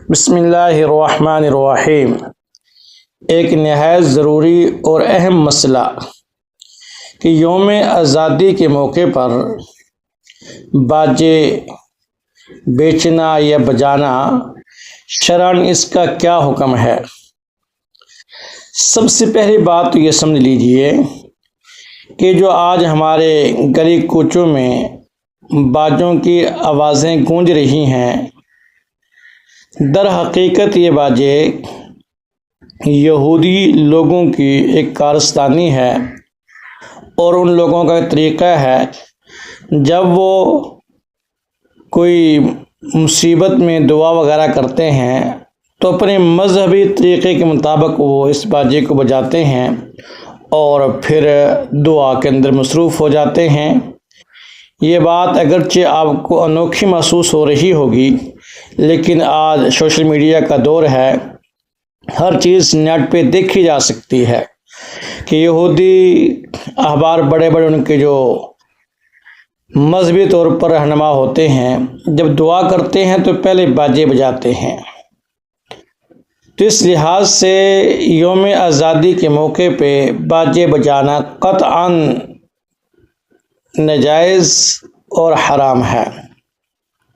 بسم اللہ الرحمن الرحیم۔ ایک نہایت ضروری اور اہم مسئلہ کہ یوم آزادی کے موقع پر باجے بیچنا یا بجانا شرعاً اس کا کیا حکم ہے۔ سب سے پہلی بات تو یہ سمجھ لیجئے کہ جو آج ہمارے گلی کوچوں میں باجوں کی آوازیں گونج رہی ہیں، در حقیقت یہ باجے یہودی لوگوں کی ایک کارستانی ہے، اور ان لوگوں کا طریقہ ہے جب وہ کوئی مصیبت میں دعا وغیرہ کرتے ہیں تو اپنے مذہبی طریقے کے مطابق وہ اس باجے کو بجاتے ہیں اور پھر دعا کے اندر مصروف ہو جاتے ہیں۔ یہ بات اگرچہ آپ کو انوکھی محسوس ہو رہی ہوگی، لیکن آج سوشل میڈیا کا دور ہے، ہر چیز نیٹ پہ دیکھی جا سکتی ہے کہ یہودی احبار بڑے بڑے ان کے جو مذہبی طور پر رہنما ہوتے ہیں، جب دعا کرتے ہیں تو پہلے باجے بجاتے ہیں۔ تو اس لحاظ سے یوم آزادی کے موقع پہ باجے بجانا قطعاً ناجائز اور حرام ہے۔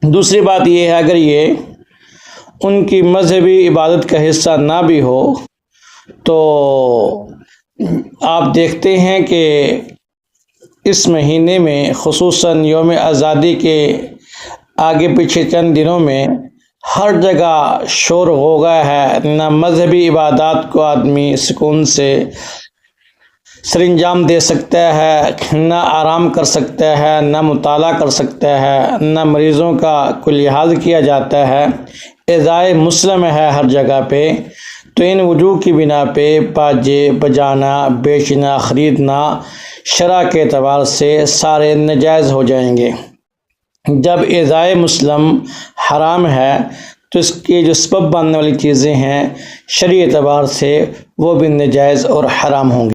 دوسری بات یہ ہے، اگر یہ ان کی مذہبی عبادت کا حصہ نہ بھی ہو تو آپ دیکھتے ہیں کہ اس مہینے میں خصوصاً یوم آزادی کے آگے پیچھے چند دنوں میں ہر جگہ شور غوغا ہے، نہ مذہبی عبادات کو آدمی سکون سے سر انجام دے سکتا ہے، نہ آرام کر سکتا ہے، نہ مطالعہ کر سکتا ہے، نہ مریضوں کا کوئی لحاظ کیا جاتا ہے، ایذائے مسلم ہے ہر جگہ پہ۔ تو ان وجوہ کی بنا پہ باجے بجانا، بیچنا، خریدنا شرع کے اعتبار سے سارے ناجائز ہو جائیں گے۔ جب ایذائے مسلم حرام ہے تو اس کے جو سبب بننے والی چیزیں ہیں شرعی اعتبار سے وہ بھی ناجائز اور حرام ہوں گی۔